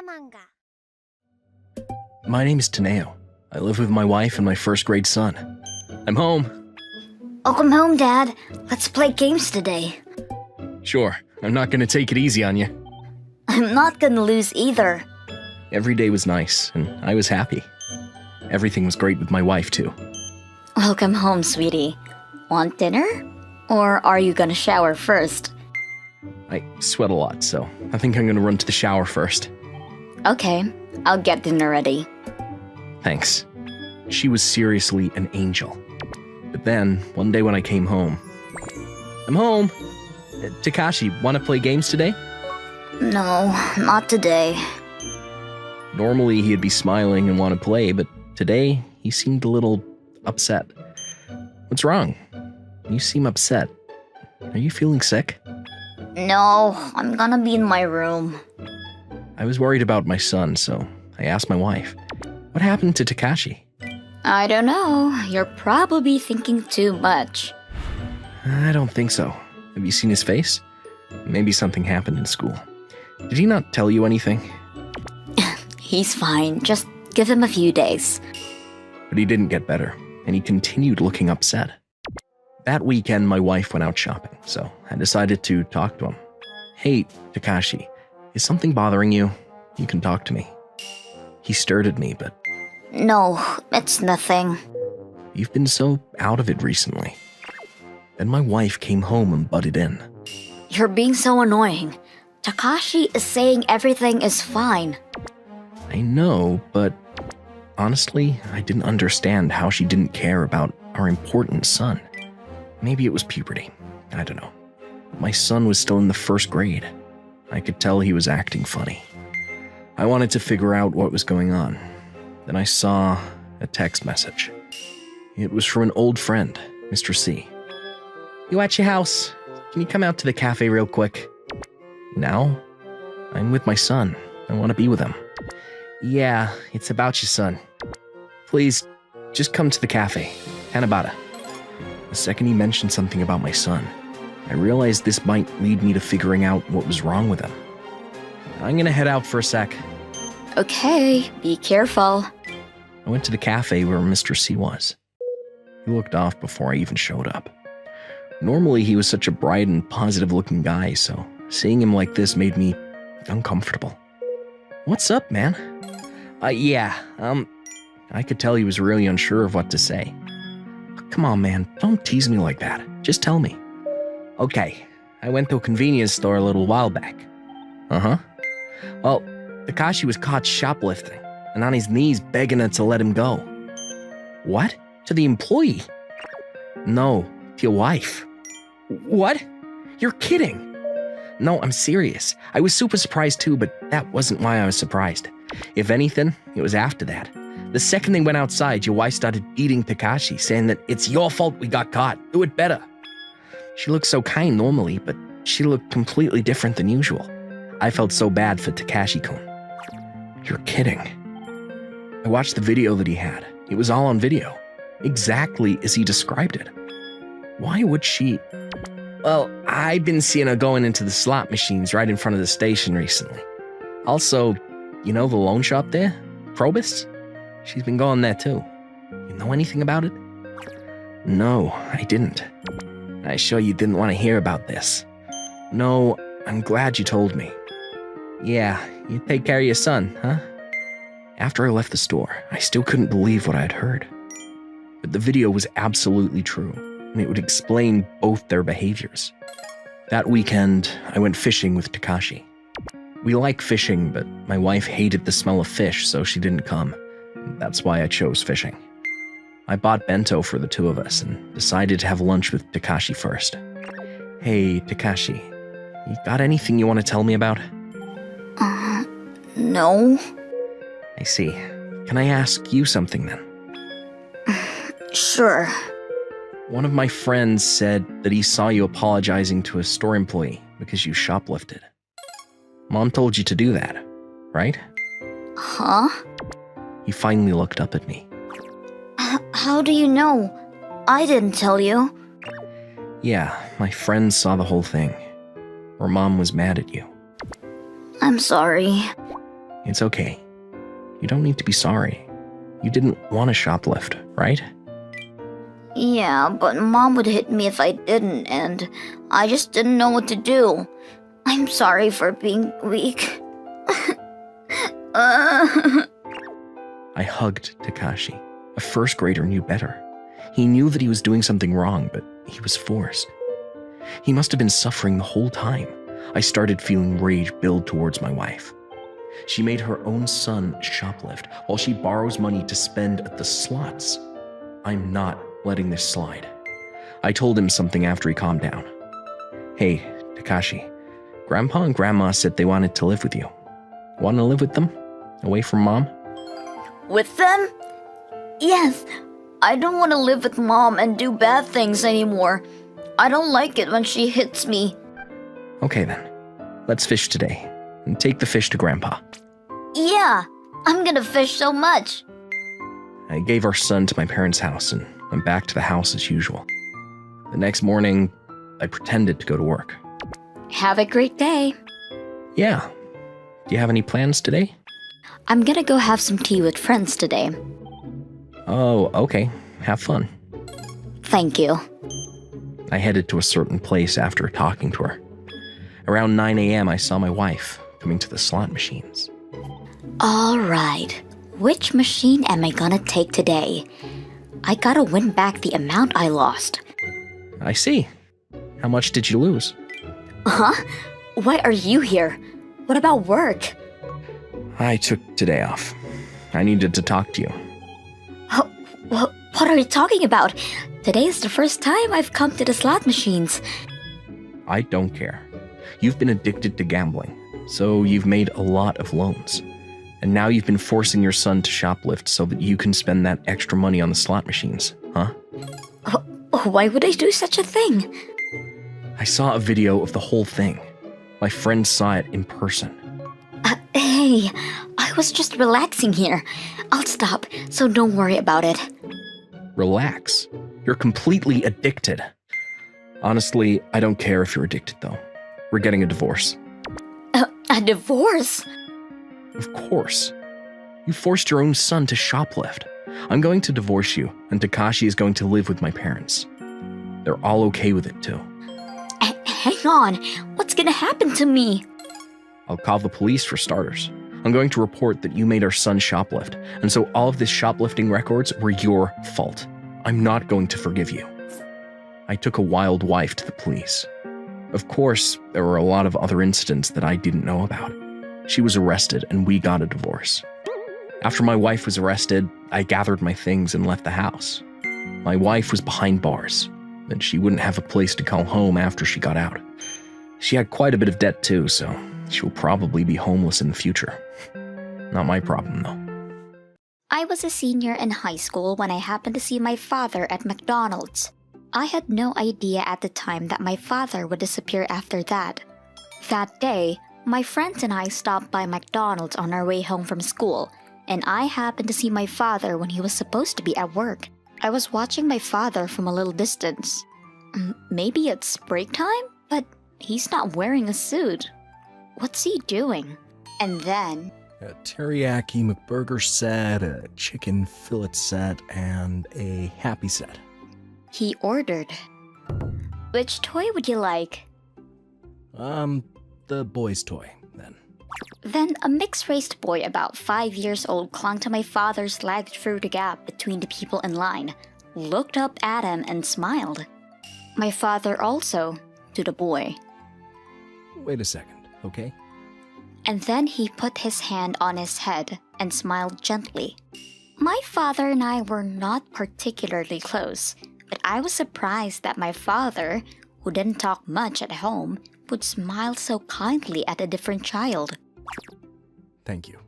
Manga. My name is Taneo. I live with my wife and my first grade son. I'm home. Welcome home, Dad. Let's play games today. Sure, I'm not gonna take it easy on you. I'm not gonna lose either. Every day was nice, and I was happy. Everything was great with my wife, too. Welcome home, sweetie. Want dinner? Or are you gonna shower first? I sweat a lot, so I think I'm gonna run to the shower first. Okay, I'll get dinner ready. Thanks. She was seriously an angel. But then, one day when I came home... I'm home! Takashi, wanna play games today? No, not today. Normally he'd be smiling and want to play, but today he seemed a little upset. What's wrong? You seem upset. Are you feeling sick? No, I'm gonna be in my room. I was worried about my son, so I asked my wife, what happened to Takashi? I don't know. You're probably thinking too much. I don't think so. Have you seen his face? Maybe something happened in school. Did he not tell you anything? He's fine. Just give him a few days. But he didn't get better, and he continued looking upset. That weekend, my wife went out shopping, so I decided to talk to him. Hey, Takashi, is something bothering you? You can talk to me. He stared at me, but... No, it's nothing. You've been so out of it recently. Then my wife came home and butted in. You're being so annoying. Takashi is saying everything is fine. I know, but honestly, I didn't understand how she didn't care about our important son. Maybe it was puberty. I don't know. My son was still in the first grade. I could tell he was acting funny. I wanted to figure out what was going on. Then I saw a text message. It was from an old friend, Mr. C. You at your house? Can you come out to the cafe real quick? Now? I'm with my son. I want to be with him. Yeah, it's about your son. Please, just come to the cafe. Tanabata. The second he mentioned something about my son, I realized this might lead me to figuring out what was wrong with him. I'm gonna head out for a sec. Okay, be careful. I went to the cafe where Mr. C was. He looked off before I even showed up. Normally, he was such a bright and positive-looking guy, so seeing him like this made me uncomfortable. What's up, man? I could tell he was really unsure of what to say. Come on, man, don't tease me like that. Just tell me. Okay, I went to a convenience store a little while back. Uh-huh. Well, Takashi was caught shoplifting and on his knees begging her to let him go. What? To the employee? No, to your wife. What? You're kidding. No, I'm serious. I was super surprised too, but that wasn't why I was surprised. If anything, it was after that. The second they went outside, your wife started beating Takashi, saying that it's your fault we got caught. Do it better. She looked so kind normally, but she looked completely different than usual. I felt so bad for Takashi-kun. You're kidding. I watched the video that he had. It was all on video. Exactly as he described it. Why would she... Well, I've been seeing her going into the slot machines right in front of the station recently. Also, you know the loan shop there? Probus? She's been going there too. You know anything about it? No, I didn't. I sure you didn't want to hear about this. No, I'm glad you told me. Yeah, you take care of your son, huh? After I left the store, I still couldn't believe what I had heard. But the video was absolutely true, and it would explain both their behaviors. That weekend, I went fishing with Takashi. We like fishing, but my wife hated the smell of fish, so she didn't come. That's why I chose fishing. I bought bento for the two of us and decided to have lunch with Takashi first. Hey, Takashi, you got anything you want to tell me about? No. I see. Can I ask you something then? Sure. One of my friends said that he saw you apologizing to a store employee because you shoplifted. Mom told you to do that, right? Huh? He finally looked up at me. How do you know? I didn't tell you. Yeah, my friend saw the whole thing. Or Mom was mad at you. I'm sorry. It's okay. You don't need to be sorry. You didn't want to shoplift, right? Yeah, but Mom would hit me if I didn't, and I just didn't know what to do. I'm sorry for being weak. I hugged Takashi. A first grader knew better. He knew that he was doing something wrong, but he was forced. He must have been suffering the whole time. I started feeling rage build towards my wife. She made her own son shoplift while she borrows money to spend at the slots. I'm not letting this slide. I told him something after he calmed down. Hey, Takashi, Grandpa and Grandma said they wanted to live with you. Want to live with them? Away from Mom? With them? Yes. I don't want to live with Mom and do bad things anymore. I don't like it when she hits me. Okay then. Let's fish today. And take the fish to Grandpa. Yeah, I'm gonna fish so much. I gave our son to my parents' house and went back to the house as usual. The next morning, I pretended to go to work. Have a great day. Yeah. Do you have any plans today? I'm gonna go have some tea with friends today. Oh, okay. Have fun. Thank you. I headed to a certain place after talking to her. Around 9 a.m., I saw my wife coming to the slot machines. All right. Which machine am I gonna take today? I gotta win back the amount I lost. I see. How much did you lose? Huh? Why are you here? What about work? I took today off. I needed to talk to you. What are you talking about? Today is the first time I've come to the slot machines. I don't care. You've been addicted to gambling, so you've made a lot of loans. And now you've been forcing your son to shoplift so that you can spend that extra money on the slot machines, huh? Why would I do such a thing? I saw a video of the whole thing. My friend saw it in person. Hey, I was just relaxing here. I'll stop, so don't worry about it. Relax. You're completely addicted. Honestly, I don't care if you're addicted, though. We're getting a divorce. A divorce? Of course. You forced your own son to shoplift. I'm going to divorce you, and Takashi is going to live with my parents. They're all okay with it, too. Hang on. What's gonna happen to me? I'll call the police for starters. I'm going to report that you made our son shoplift, and so all of this shoplifting records were your fault. I'm not going to forgive you. I took a wild wife to the police. Of course, there were a lot of other incidents that I didn't know about. She was arrested, and we got a divorce. After my wife was arrested, I gathered my things and left the house. My wife was behind bars, and she wouldn't have a place to call home after she got out. She had quite a bit of debt too, so she'll probably be homeless in the future. Not my problem, though. I was a senior in high school when I happened to see my father at McDonald's. I had no idea at the time that my father would disappear after that. That day, my friends and I stopped by McDonald's on our way home from school, and I happened to see my father when he was supposed to be at work. I was watching my father from a little distance. Maybe it's break time? But he's not wearing a suit. What's he doing? And then... a teriyaki McBurger set, a chicken fillet set, and a happy set. he ordered. Which toy would you like? The boy's toy, then. Then a mixed-raced boy about 5 years old clung to my father's leg through the gap between the people in line, looked up at him and smiled. My father also, to the boy. Wait a second, okay? And then he put his hand on his head and smiled gently. My father and I were not particularly close, but I was surprised that my father, who didn't talk much at home, would smile so kindly at a different child. Thank you.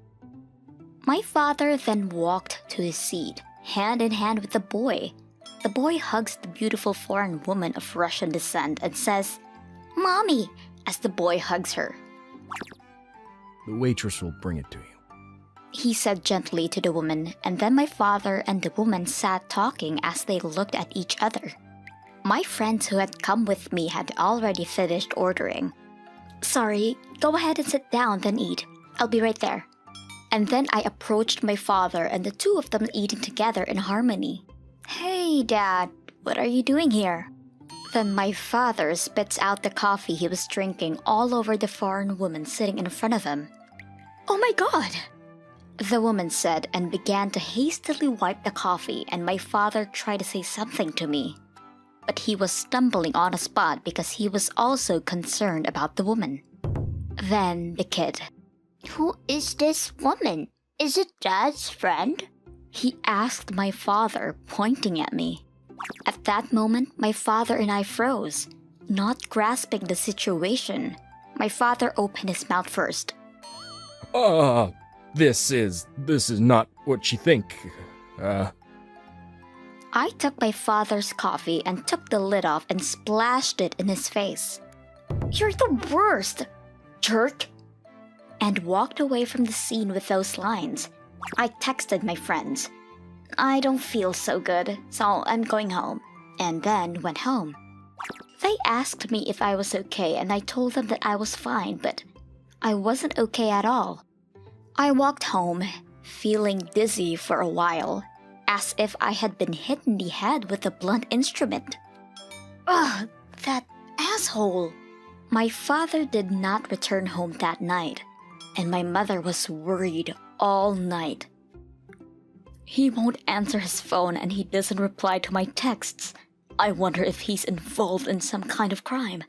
My father then walked to his seat, hand in hand with the boy. The boy hugs the beautiful foreign woman of Russian descent and says, "Mommy," as the boy hugs her. The waitress will bring it to you. He said gently to the woman, and then my father and the woman sat talking as they looked at each other. My friends who had come with me had already finished ordering. "Sorry, go ahead and sit down, then eat. I'll be right there." And then I approached my father and the two of them eating together in harmony. "Hey, Dad, what are you doing here?" Then my father spits out the coffee he was drinking all over the foreign woman sitting in front of him. "Oh my God!" the woman said and began to hastily wipe the coffee, and my father tried to say something to me. But he was stumbling on the spot because he was also concerned about the woman. Then the kid. "Who is this woman? Is it Dad's friend?" he asked my father, pointing at me. At that moment, my father and I froze, not grasping the situation. My father opened his mouth first. This is not what you think. I took my father's coffee and took the lid off and splashed it in his face. "You're the worst, jerk!" And walked away from the scene with those lines. I texted my friends. "I don't feel so good, so I'm going home," and then went home. They asked me if I was okay, and I told them that I was fine, but I wasn't okay at all. I walked home, feeling dizzy for a while, as if I had been hit in the head with a blunt instrument. Ugh, that asshole! My father did not return home that night, and my mother was worried all night. He won't answer his phone and he doesn't reply to my texts. I wonder if he's involved in some kind of crime.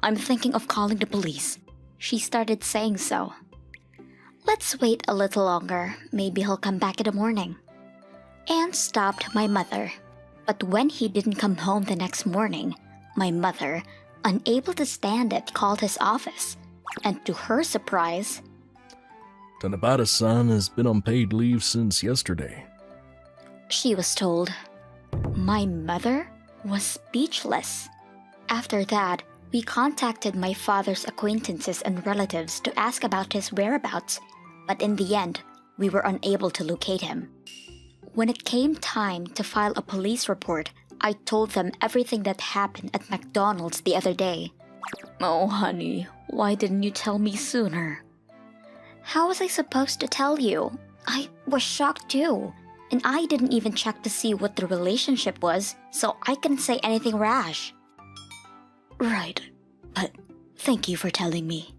"I'm thinking of calling the police." She started saying so. "Let's wait a little longer. Maybe he'll come back in the morning." And stopped my mother. But when he didn't come home the next morning, my mother, unable to stand it, called his office. And to her surprise, Tanabata-san has been on paid leave since yesterday. she was told. My mother was speechless. After that, we contacted my father's acquaintances and relatives to ask about his whereabouts, but in the end, we were unable to locate him. When it came time to file a police report, I told them everything that happened at McDonald's the other day. "Oh, honey, why didn't you tell me sooner?" "How was I supposed to tell you? I was shocked too. And I didn't even check to see what the relationship was, so I couldn't say anything rash." "Right, but thank you for telling me."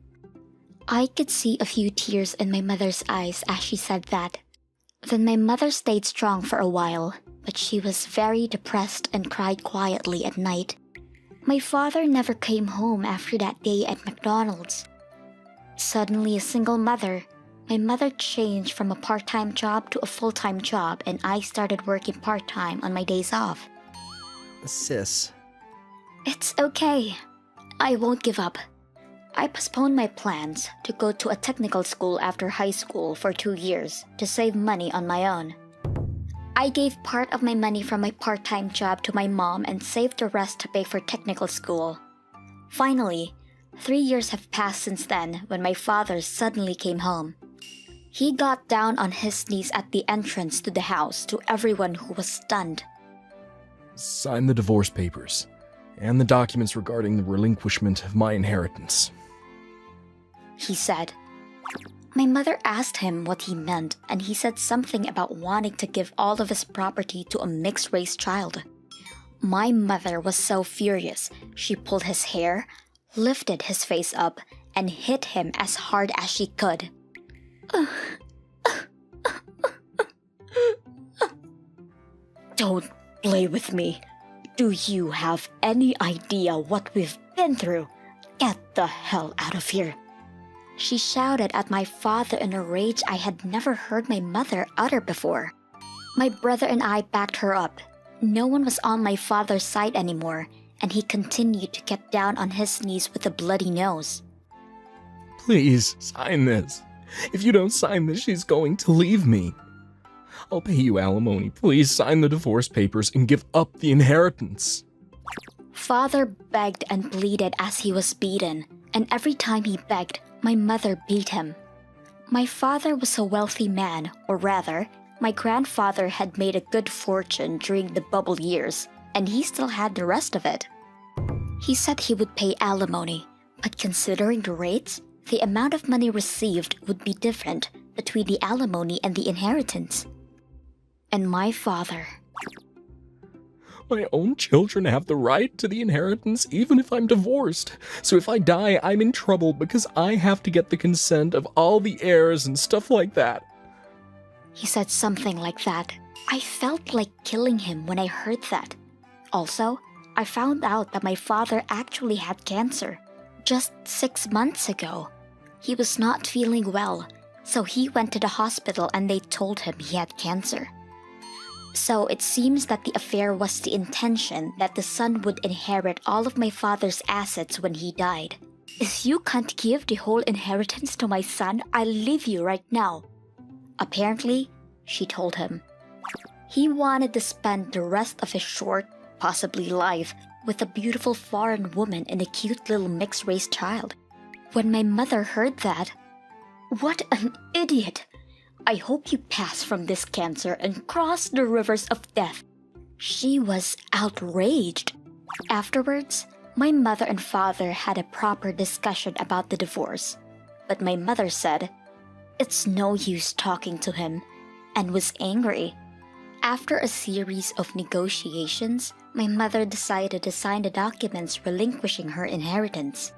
I could see a few tears in my mother's eyes as she said that. Then my mother stayed strong for a while, but she was very depressed and cried quietly at night. My father never came home after that day at McDonald's. Suddenly a single mother, my mother changed from a part-time job to a full-time job, and I started working part-time on my days off. Sis. It's okay. I won't give up. I postponed my plans to go to a technical school after high school for 2 years to save money on my own. I gave part of my money from my part-time job to my mom and saved the rest to pay for technical school. Finally, 3 years have passed since then when my father suddenly came home. He got down on his knees at the entrance to the house to everyone who was stunned. Sign the divorce papers and the documents regarding the relinquishment of my inheritance, he said. My mother asked him what he meant, and he said something about wanting to give all of his property to a mixed-race child. My mother was so furious, she pulled his hair, lifted his face up, and hit him as hard as she could. Don't play with me. Do you have any idea what we've been through? Get the hell out of here. She shouted at my father in a rage I had never heard my mother utter before. My brother and I backed her up. No one was on my father's side anymore, and he continued to get down on his knees with a bloody nose. Please, sign this. If you don't sign this, she's going to leave me. I'll pay you alimony. Please sign the divorce papers and give up the inheritance. Father begged and pleaded as he was beaten, and every time he begged, my mother beat him. My father was a wealthy man, or rather, my grandfather had made a good fortune during the bubble years, and he still had the rest of it. He said he would pay alimony, but considering the rates, the amount of money received would be different between the alimony and the inheritance. And my father. My own children have the right to the inheritance even if I'm divorced. So if I die, I'm in trouble because I have to get the consent of all the heirs and stuff like that. He said something like that. I felt like killing him when I heard that. Also, I found out that my father actually had cancer. Just 6 months ago. He was not feeling well, so he went to the hospital and they told him he had cancer. So it seems that the affair was the intention that the son would inherit all of my father's assets when he died. If you can't give the whole inheritance to my son, I'll leave you right now. Apparently, she told him. He wanted to spend the rest of his short, possibly life, with a beautiful foreign woman and a cute little mixed-race child. When my mother heard that, what an idiot! I hope you pass from this cancer and cross the rivers of death. She was outraged. Afterwards, my mother and father had a proper discussion about the divorce. But my mother said, "It's no use talking to him," and was angry. After a series of negotiations, my mother decided to sign the documents relinquishing her inheritance.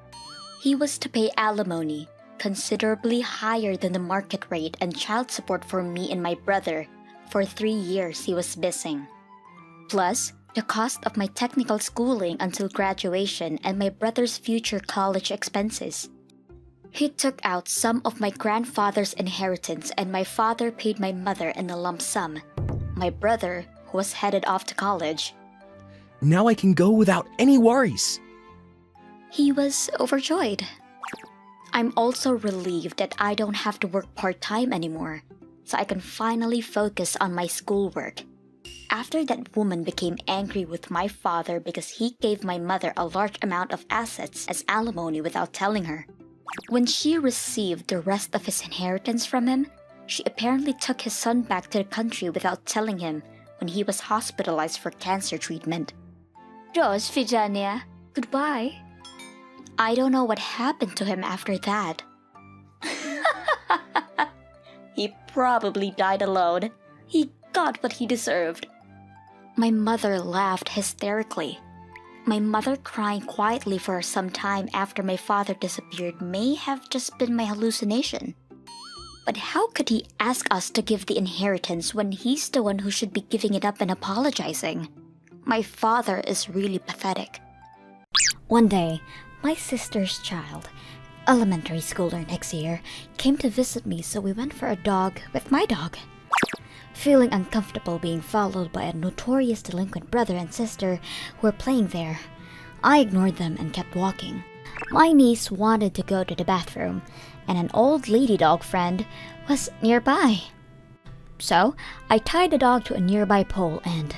He was to pay alimony, considerably higher than the market rate, and child support for me and my brother for 3 years he was missing. Plus, the cost of my technical schooling until graduation and my brother's future college expenses. He took out some of my grandfather's inheritance and my father paid my mother in a lump sum. My brother, who was headed off to college, Now I can go without any worries. he was overjoyed. I'm also relieved that I don't have to work part-time anymore, so I can finally focus on my schoolwork. After that woman became angry with my father because he gave my mother a large amount of assets as alimony without telling her. When she received the rest of his inheritance from him, she apparently took his son back to the country without telling him when he was hospitalized for cancer treatment. Rose Fijania, goodbye. I don't know what happened to him after that. He probably died alone. He got what he deserved. My mother laughed hysterically. My mother crying quietly for some time after my father disappeared may have just been my hallucination. But how could he ask us to give the inheritance when he's the one who should be giving it up and apologizing? My father is really pathetic. One day, my sister's child, elementary schooler next year, came to visit me, so we went for a dog with my dog. Feeling uncomfortable being followed by a notorious delinquent brother and sister who were playing there, I ignored them and kept walking. My niece wanted to go to the bathroom, and an old lady dog friend was nearby. So, I tied the dog to a nearby pole and...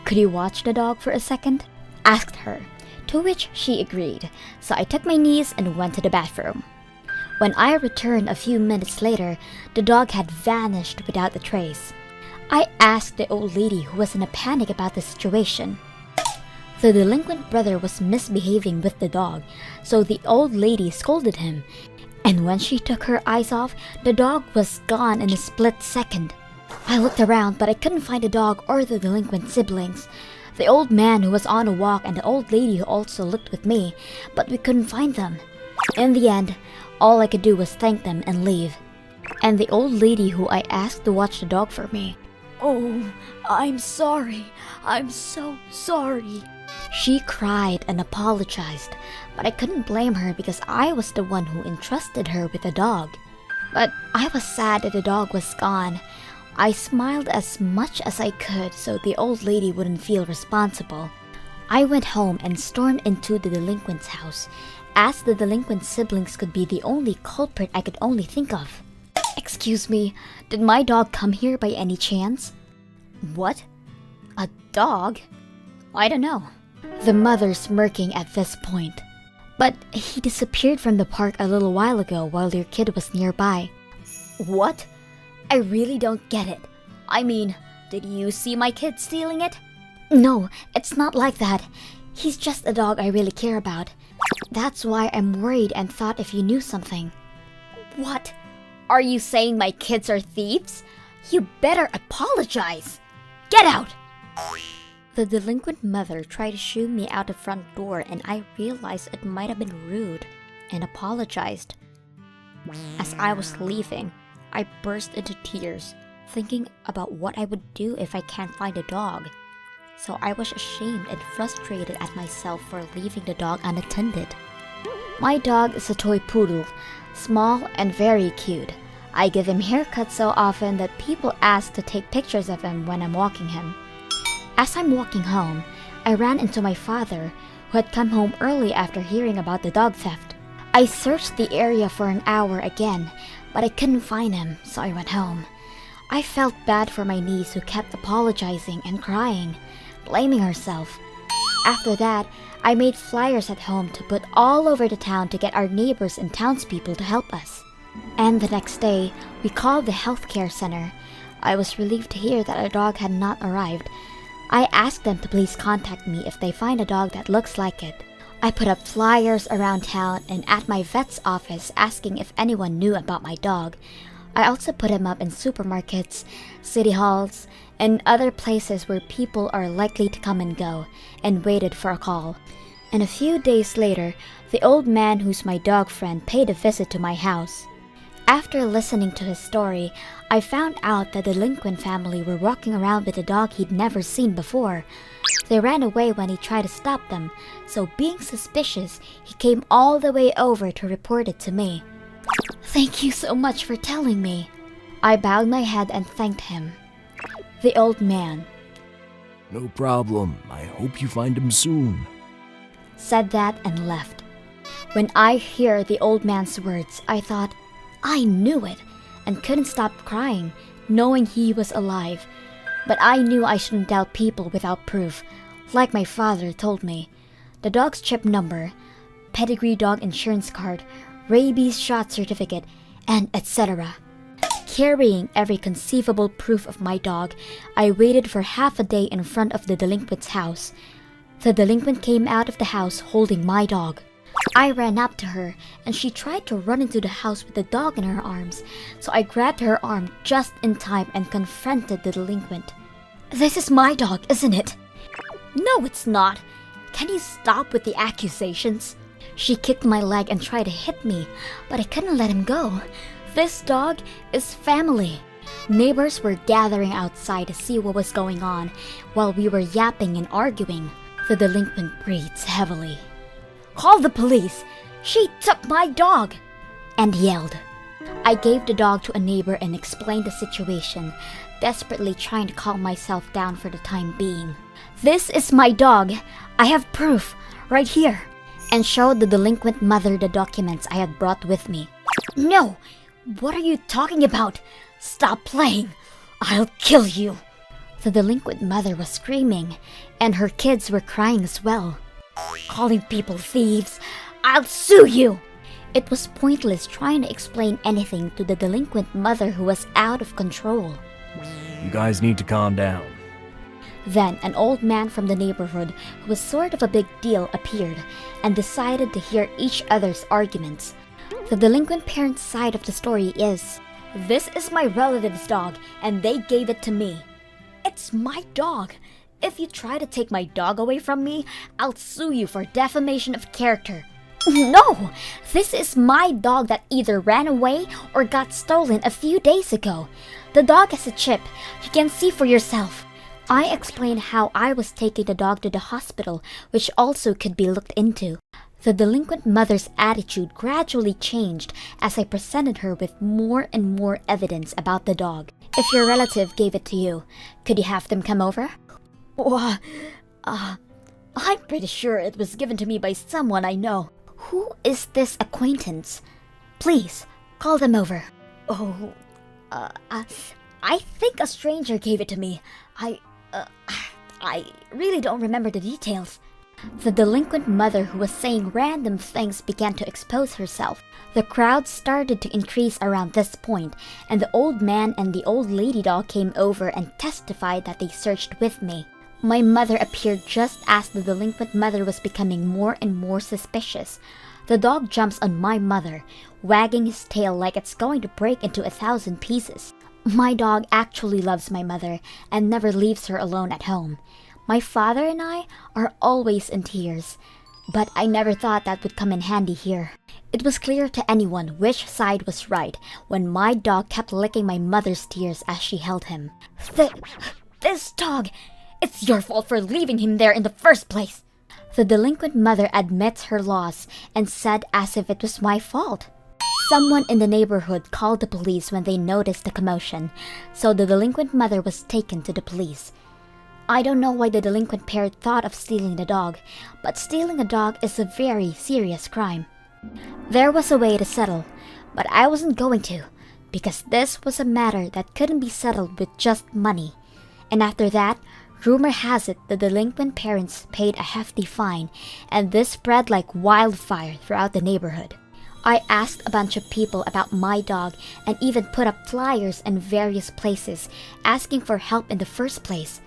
could you watch the dog for a second? Asked her, to which she agreed, so I took my niece and went to the bathroom. When I returned a few minutes later, the dog had vanished without a trace. I asked the old lady, who was in a panic about the situation. The delinquent brother was misbehaving with the dog, so the old lady scolded him, and when she took her eyes off, the dog was gone in a split second. I looked around, but I couldn't find the dog or the delinquent siblings. The old man who was on a walk and the old lady who also looked with me, but we couldn't find them. In the end, all I could do was thank them and leave. And the old lady who I asked to watch the dog for me. "Oh, I'm sorry. I'm so sorry." She cried and apologized, but I couldn't blame her because I was the one who entrusted her with the dog. But I was sad that the dog was gone. I smiled as much as I could so the old lady wouldn't feel responsible. I went home and stormed into the delinquent's house, as the delinquent siblings could be the only culprit I could only think of. "Excuse me, did my dog come here by any chance?" "What? A dog? I don't know." The mother smirking at this point. "But he disappeared from the park a little while ago while your kid was nearby." "What? I really don't get it. I mean, did you see my kid stealing it?" "No, it's not like that. He's just a dog I really care about. That's why I'm worried and thought if you knew something." "What? Are you saying my kids are thieves? You better apologize. Get out! The delinquent mother tried to shoo me out the front door, and I realized it might have been rude and apologized. As I was leaving, I burst into tears, thinking about what I would do if I can't find a dog. So I was ashamed and frustrated at myself for leaving the dog unattended. My dog is a toy poodle, small and very cute. I give him haircuts so often that people ask to take pictures of him when I'm walking him. As I'm walking home, I ran into my father, who had come home early after hearing about the dog theft. I searched the area for an hour again, but I couldn't find him, so I went home. I felt bad for my niece, who kept apologizing and crying, blaming herself. After that, I made flyers at home to put all over the town to get our neighbors and townspeople to help us. And the next day, we called the healthcare center. I was relieved to hear that a dog had not arrived. I asked them to please contact me if they find a dog that looks like it. I put up flyers around town and at my vet's office asking if anyone knew about my dog. I also put him up in supermarkets, city halls, and other places where people are likely to come and go, and waited for a call. And a few days later, the old man who's my dog friend paid a visit to my house. After listening to his story, I found out that the delinquent family were walking around with a dog he'd never seen before. They ran away when he tried to stop them, so being suspicious, he came all the way over to report it to me. Thank you so much for telling me. I bowed my head and thanked him. The old man No problem. I hope you find him soon. said that and left. When I hear the old man's words, I thought, I knew it, and couldn't stop crying, knowing he was alive. But I knew I shouldn't doubt people without proof, like my father told me. The dog's chip number, pedigree dog insurance card, rabies shot certificate, and etc. Carrying every conceivable proof of my dog, I waited for half a day in front of the delinquent's house. The delinquent came out of the house holding my dog. I ran up to her, and she tried to run into the house with the dog in her arms, so I grabbed her arm just in time and confronted the delinquent. This is my dog, isn't it? No, it's not. Can you stop with the accusations? She kicked my leg and tried to hit me, but I couldn't let him go. This dog is family. Neighbors were gathering outside to see what was going on, while we were yapping and arguing. The delinquent breathes heavily. Call the police! She took my dog! And yelled. I gave the dog to a neighbor and explained the situation, desperately trying to calm myself down for the time being. This is my dog. I have proof, right here. And showed the delinquent mother the documents I had brought with me. No! What are you talking about? Stop playing! I'll kill you! The delinquent mother was screaming, and her kids were crying as well. Calling people thieves! I'll sue you! It was pointless trying to explain anything to the delinquent mother who was out of control. You guys need to calm down. Then an old man from the neighborhood who was sort of a big deal appeared and decided to hear each other's arguments. The delinquent parent's side of the story is, this is my relative's dog and they gave it to me. It's my dog. If you try to take my dog away from me, I'll sue you for defamation of character. No! This is my dog that either ran away or got stolen a few days ago. The dog has a chip. You can see for yourself. I explained how I was taking the dog to the hospital, which also could be looked into. The delinquent mother's attitude gradually changed as I presented her with more and more evidence about the dog. If your relative gave it to you, could you have them come over? I'm pretty sure it was given to me by someone I know. Who is this acquaintance? Please, call them over. I think a stranger gave it to me. I really don't remember the details. The delinquent mother who was saying random things began to expose herself. The crowd started to increase around this point, and the old man and the old lady dog came over and testified that they searched with me. My mother appeared just as the delinquent mother was becoming more and more suspicious. The dog jumps on my mother, wagging his tail like it's going to break into 1,000 pieces. My dog actually loves my mother and never leaves her alone at home. My father and I are always in tears, but I never thought that would come in handy here. It was clear to anyone which side was right when my dog kept licking my mother's tears as she held him. This dog! It's your fault for leaving him there in the first place! The delinquent mother admits her loss and said as if it was my fault. Someone in the neighborhood called the police when they noticed the commotion, so the delinquent mother was taken to the police. I don't know why the delinquent pair thought of stealing the dog, but stealing a dog is a very serious crime. There was a way to settle, but I wasn't going to, because this was a matter that couldn't be settled with just money. And after that, rumor has it the delinquent parents paid a hefty fine, and this spread like wildfire throughout the neighborhood. I asked a bunch of people about my dog and even put up flyers in various places asking for help in the first place.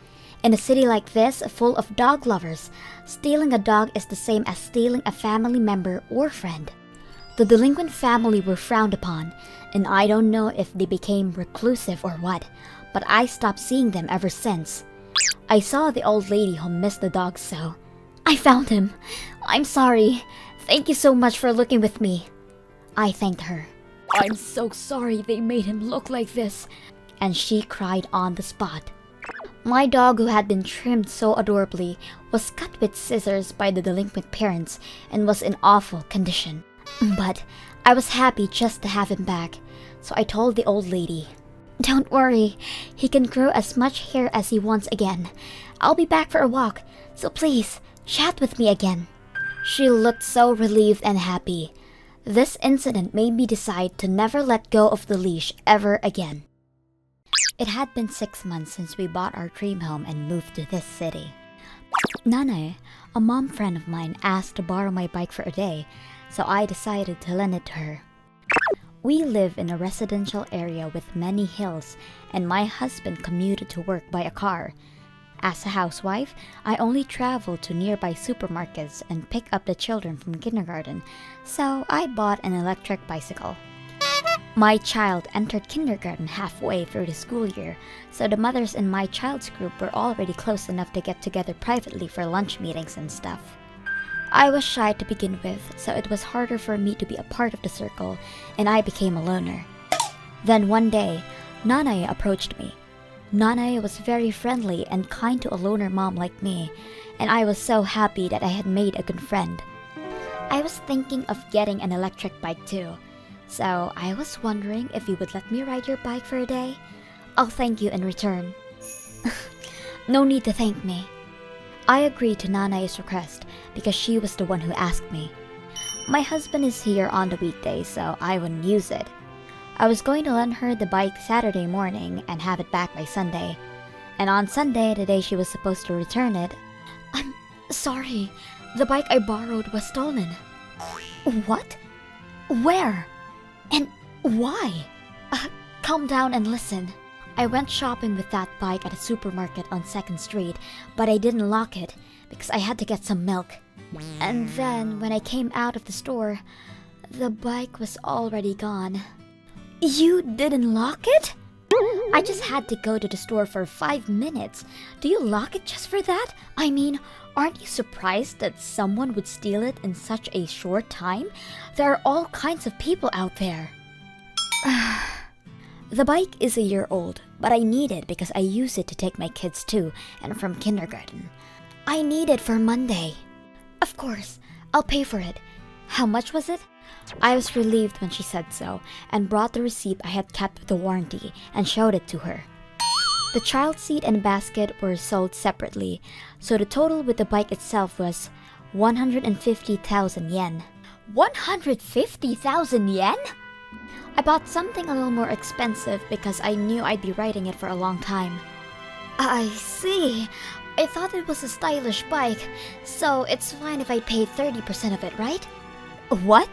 In a city like this, full of dog lovers, stealing a dog is the same as stealing a family member or friend. The delinquent family were frowned upon, and I don't know if they became reclusive or what, but I stopped seeing them ever since. I saw the old lady who missed the dog so. I found him. I'm sorry. Thank you so much for looking with me. I thanked her. I'm so sorry they made him look like this. And she cried on the spot. My dog, who had been trimmed so adorably, was cut with scissors by the delinquent parents and was in awful condition. But I was happy just to have him back, so I told the old lady, "Don't worry, he can grow as much hair as he wants again. I'll be back for a walk, so please, chat with me again." She looked so relieved and happy. This incident made me decide to never let go of the leash ever again. It had been 6 months since we bought our dream home and moved to this city. Nanay, a mom friend of mine, asked to borrow my bike for a day, so I decided to lend it to her. We live in a residential area with many hills, and my husband commuted to work by a car. As a housewife, I only travel to nearby supermarkets and pick up the children from kindergarten, so I bought an electric bicycle. My child entered kindergarten halfway through the school year, so the mothers in my child's group were already close enough to get together privately for lunch meetings and stuff. I was shy to begin with, so it was harder for me to be a part of the circle, and I became a loner. Then one day, Nanay approached me. Nanay was very friendly and kind to a loner mom like me, and I was so happy that I had made a good friend. I was thinking of getting an electric bike too, so I was wondering if you would let me ride your bike for a day. I'll thank you in return. No need to thank me. I agreed to Nanay's request because she was the one who asked me. My husband is here on the weekdays, so I wouldn't use it. I was going to lend her the bike Saturday morning and have it back by Sunday. And on Sunday, the day she was supposed to return it, "I'm sorry, the bike I borrowed was stolen." "What? Where? And why?" Calm down and listen. I went shopping with that bike at a supermarket on 2nd Street, but I didn't lock it because I had to get some milk. And then when I came out of the store, the bike was already gone. You didn't lock it? I just had to go to the store for 5 minutes. Do you lock it just for that? I mean, aren't you surprised that someone would steal it in such a short time? There are all kinds of people out there. The bike is a year old, but I need it because I use it to take my kids to and from kindergarten. I need it for Monday. Of course, I'll pay for it. How much was it? I was relieved when she said so, and brought the receipt I had kept with the warranty and showed it to her. The child seat and basket were sold separately, so the total with the bike itself was 150,000 yen. 150,000 yen? I bought something a little more expensive because I knew I'd be riding it for a long time. I see. I thought it was a stylish bike, so it's fine if I pay 30% of it, right? What?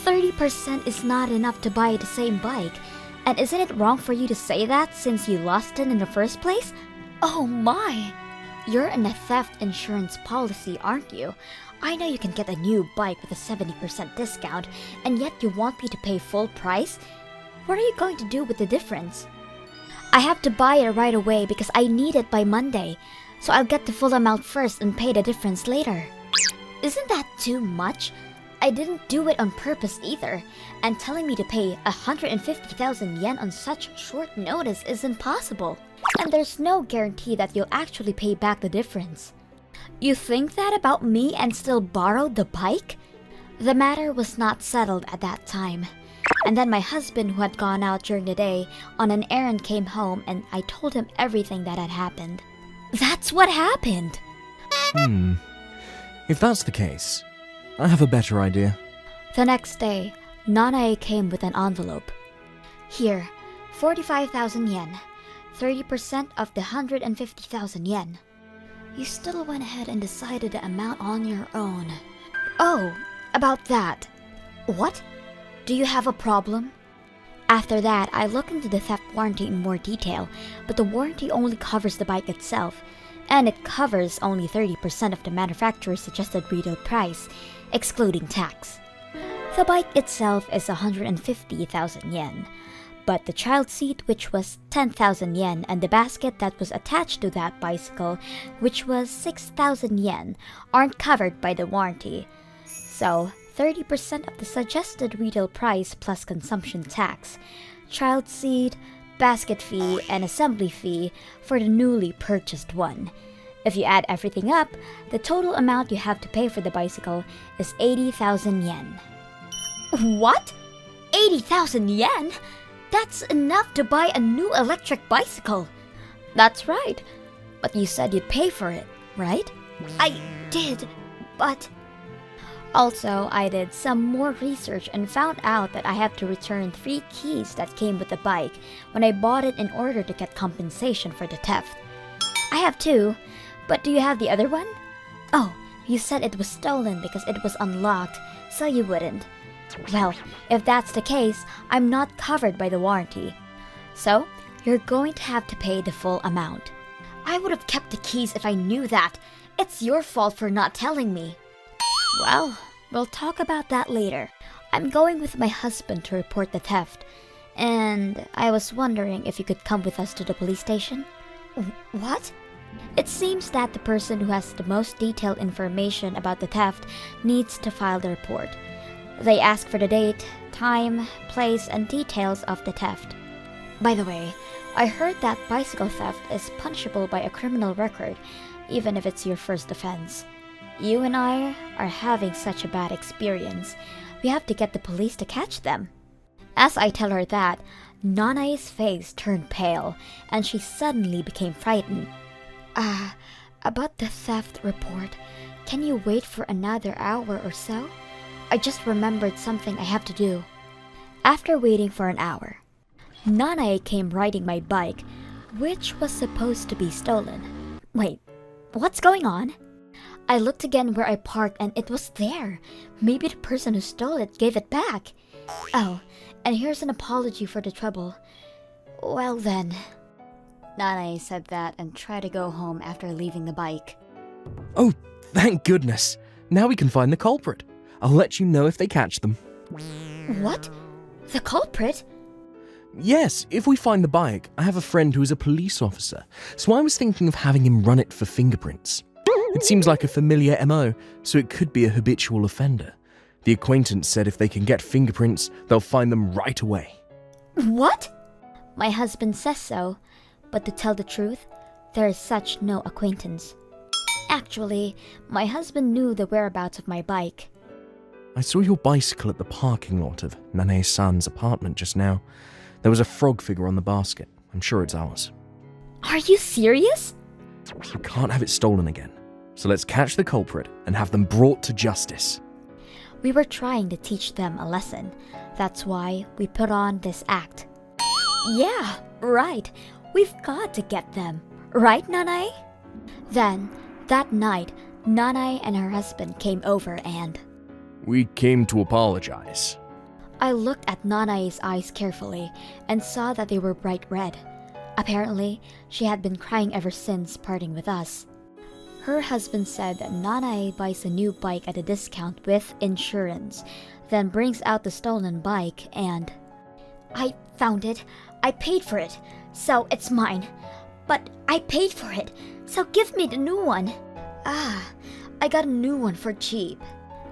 30% is not enough to buy the same bike. And isn't it wrong for you to say that since you lost it in the first place? Oh my! You're in a theft insurance policy, aren't you? I know you can get a new bike with a 70% discount, and yet you want me to pay full price? What are you going to do with the difference? I have to buy it right away because I need it by Monday, so I'll get the full amount first and pay the difference later. Isn't that too much? I didn't do it on purpose either, and telling me to pay 150,000 yen on such short notice is impossible. And there's no guarantee that you'll actually pay back the difference. You think that about me and still borrowed the bike? The matter was not settled at that time. And then my husband, who had gone out during the day on an errand, came home and I told him everything that had happened. That's what happened! If that's the case, I have a better idea. The next day, Nanae came with an envelope. Here, 45,000 yen. 30% of the 150,000 yen. You still went ahead and decided the amount on your own. Oh, about that. What? Do you have a problem? After that, I looked into the theft warranty in more detail, but the warranty only covers the bike itself, and it covers only 30% of the manufacturer's suggested retail price, excluding tax. The bike itself is 150,000 yen, but the child seat, which was 10,000 yen, and the basket that was attached to that bicycle, which was 6,000 yen, aren't covered by the warranty. So, 30% of the suggested retail price plus consumption tax, child seat, basket fee, and assembly fee for the newly purchased one. If you add everything up, the total amount you have to pay for the bicycle is 80,000 yen. What? 80,000 yen? That's enough to buy a new electric bicycle. That's right. But you said you'd pay for it, right? I did, but... Also, I did some more research and found out that I have to return 3 keys that came with the bike when I bought it in order to get compensation for the theft. I have 2, but do you have the other one? Oh, you said it was stolen because it was unlocked, so you wouldn't. Well, if that's the case, I'm not covered by the warranty. So, you're going to have to pay the full amount. I would have kept the keys if I knew that. It's your fault for not telling me. Well, we'll talk about that later. I'm going with my husband to report the theft, and I was wondering if you could come with us to the police station. What? It seems that the person who has the most detailed information about the theft needs to file the report. They ask for the date, time, place, and details of the theft. By the way, I heard that bicycle theft is punishable by a criminal record, even if it's your first offense. You and I are having such a bad experience. We have to get the police to catch them. As I tell her that, Nanae's face turned pale, and she suddenly became frightened. About the theft report, can you wait for another hour or so? I just remembered something I have to do. After waiting for an hour, Nanae came riding my bike, which was supposed to be stolen. Wait, what's going on? I looked again where I parked and it was there. Maybe the person who stole it gave it back. Oh, and here's an apology for the trouble. Well then. Nanae said that and tried to go home after leaving the bike. Oh, thank goodness. Now we can find the culprit. I'll let you know if they catch them. What? The culprit? Yes, if we find the bike, I have a friend who is a police officer, so I was thinking of having him run it for fingerprints. It seems like a familiar MO, so it could be a habitual offender. The acquaintance said if they can get fingerprints, they'll find them right away. What? My husband says so, but to tell the truth, there is such no acquaintance. Actually, my husband knew the whereabouts of my bike. I saw your bicycle at the parking lot of Nanae-san's apartment just now. There was a frog figure on the basket. I'm sure it's ours. Are you serious? You can't have it stolen again. So let's catch the culprit and have them brought to justice. We were trying to teach them a lesson. That's why we put on this act. Yeah, right. We've got to get them. Right, Nanae? Then, that night, Nanae and her husband came over and... We came to apologize. I looked at Nanae's eyes carefully and saw that they were bright red. Apparently, she had been crying ever since parting with us. Her husband said that Nanay buys a new bike at a discount with insurance, then brings out the stolen bike and... I found it. I paid for it, so it's mine. But I paid for it, so give me the new one. I got a new one for cheap.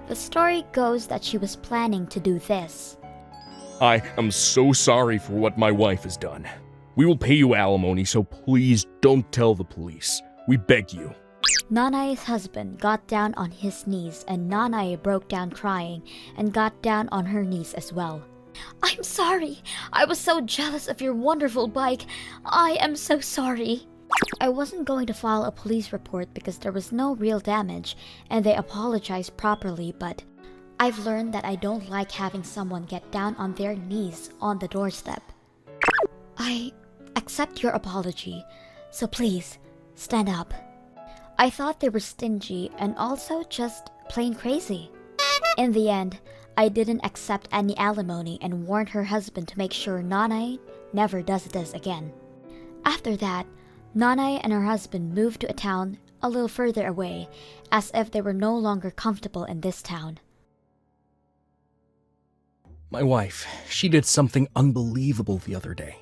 The story goes that she was planning to do this. I am so sorry for what my wife has done. We will pay you alimony, so please don't tell the police. We beg you. Nanay's husband got down on his knees and Nanay broke down crying and got down on her knees as well. I'm sorry. I was so jealous of your wonderful bike. I am so sorry. I wasn't going to file a police report because there was no real damage and they apologized properly, but I've learned that I don't like having someone get down on their knees on the doorstep. I accept your apology, so please, stand up. I thought they were stingy and also just plain crazy. In the end, I didn't accept any alimony and warned her husband to make sure Nanay never does this again. After that, Nanay and her husband moved to a town a little further away, as if they were no longer comfortable in this town. My wife, she did something unbelievable the other day.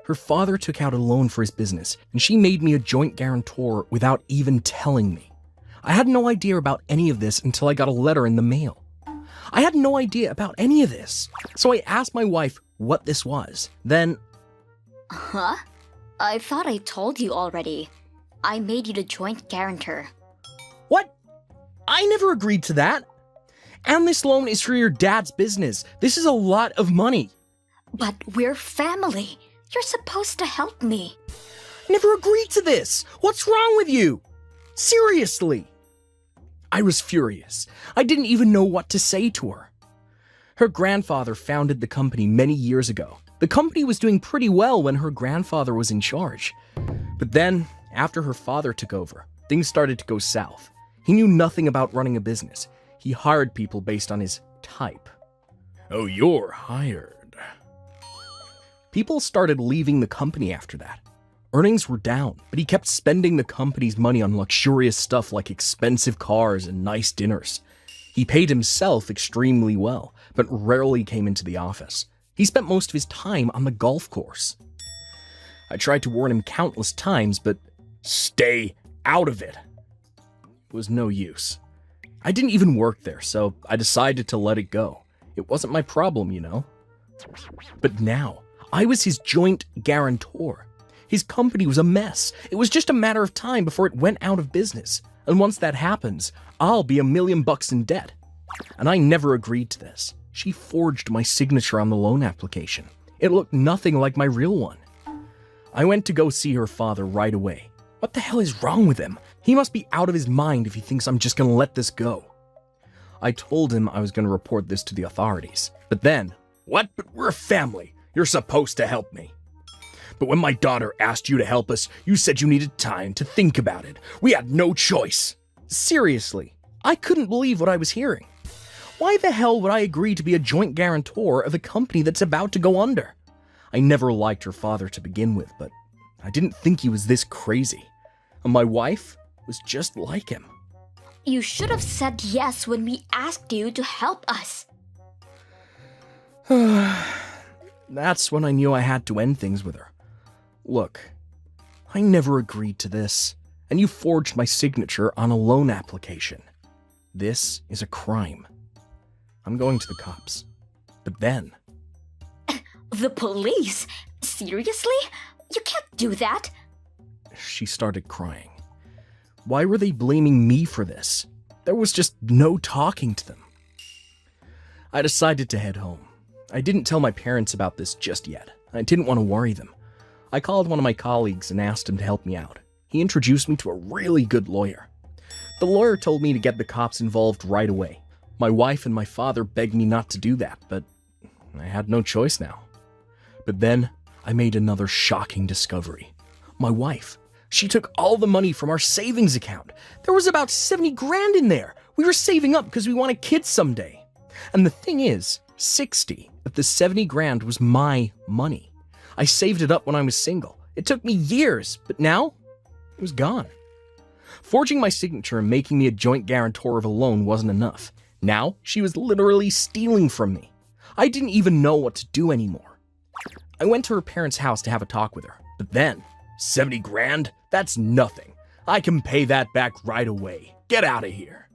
Her father took out a loan for his business, and she made me a joint guarantor without even telling me. I had no idea about any of this until I got a letter in the mail. I had no idea about any of this, so I asked my wife what this was. Then... Huh? I thought I told you already. I made you the joint guarantor. What? I never agreed to that. And this loan is for your dad's business. This is a lot of money. But we're family. You're supposed to help me. I never agreed to this. What's wrong with you? Seriously. I was furious. I didn't even know what to say to her. Her grandfather founded the company many years ago. The company was doing pretty well when her grandfather was in charge. But then, after her father took over, things started to go south. He knew nothing about running a business. He hired people based on his type. Oh, you're hired. People started leaving the company after that. Earnings were down, but he kept spending the company's money on luxurious stuff like expensive cars and nice dinners. He paid himself extremely well, but rarely came into the office. He spent most of his time on the golf course. I tried to warn him countless times, but Stay out of it. it was no use. I didn't even work there, so I decided to let it go. It wasn't my problem, you know. But now, I was his joint guarantor. His company was a mess. It was just a matter of time before it went out of business. And once that happens, I'll be $1 million in debt. And I never agreed to this. She forged my signature on the loan application. It looked nothing like my real one. I went to go see her father right away. What the hell is wrong with him? He must be out of his mind if he thinks I'm just gonna let this go. I told him I was gonna report this to the authorities. But then, What? But we're a family. You're supposed to help me. But when my daughter asked you to help us, you said you needed time to think about it. We had no choice. seriously, I couldn't believe what I was hearing. Why the hell would I agree to be a joint guarantor of a company that's about to go under? I never liked her father to begin with, but I didn't think he was this crazy. And my wife was just like him. You should have said yes when we asked you to help us. That's when I knew I had to end things with her. Look, I never agreed to this, and you forged my signature on a loan application. This is a crime. I'm going to the cops. But then... The police? Seriously? You can't do that. She started crying. Why were they blaming me for this? There was just no talking to them. I decided to head home. I didn't tell my parents about this just yet. I didn't want to worry them. I called one of my colleagues and asked him to help me out. He introduced me to a really good lawyer. The lawyer told me to get the cops involved right away. My wife and my father begged me not to do that, but I had no choice now. But then I made another shocking discovery. My wife, she took all the money from our savings account. There was about 70 grand in there. We were saving up because we wanted kids someday. And the thing is, 60 of the 70 grand was my money. I saved it up when I was single. It took me years, but now it was gone. Forging my signature and making me a joint guarantor of a loan wasn't enough. Now, she was literally stealing from me. I didn't even know what to do anymore. I went to her parents' house to have a talk with her, but then, 70 grand? That's nothing. I can pay that back right away. Get out of here.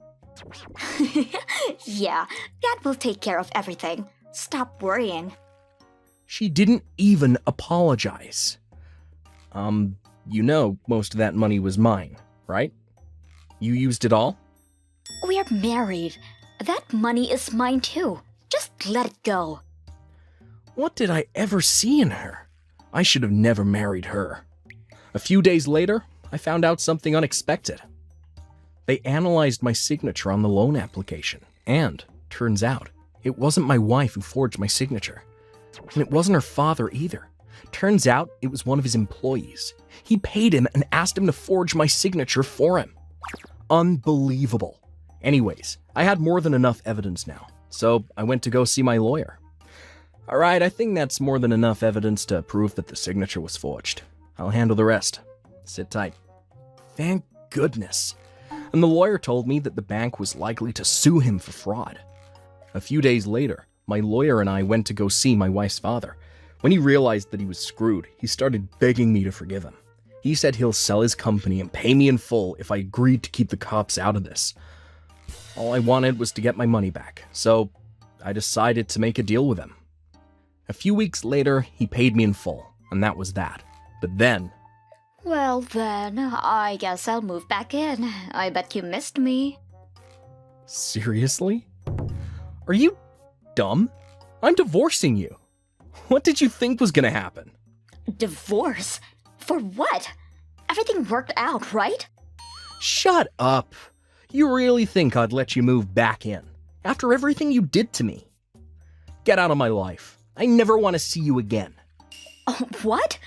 Yeah, Dad will take care of everything. Stop worrying. She didn't even apologize. You know most of that money was mine, right? You used it all? We're married. That money is mine too. Just let it go. What did I ever see in her? I should have never married her. A few days later, I found out something unexpected. They analyzed my signature on the loan application, and, turns out, it wasn't my wife who forged my signature. And it wasn't her father either. Turns out, it was one of his employees. He paid him and asked him to forge my signature for him. Unbelievable. Anyways, I had more than enough evidence now, so I went to go see my lawyer. Alright, I think that's more than enough evidence to prove that the signature was forged. I'll handle the rest. Sit tight. Thank goodness. And the lawyer told me that the bank was likely to sue him for fraud. A few days later, my lawyer and I went to go see my wife's father. When he realized that he was screwed, he started begging me to forgive him. He said he'll sell his company and pay me in full if I agreed to keep the cops out of this. All I wanted was to get my money back, so I decided to make a deal with him. A few weeks later, he paid me in full, and that was that. But then... Well then, I guess I'll move back in. I bet you missed me. Seriously? Are you dumb? I'm divorcing you. What did you think was gonna happen? Divorce? For what? Everything worked out, right? Shut up. You really think I'd let you move back in, after everything you did to me? Get out of my life. I never want to see you again. Oh, what?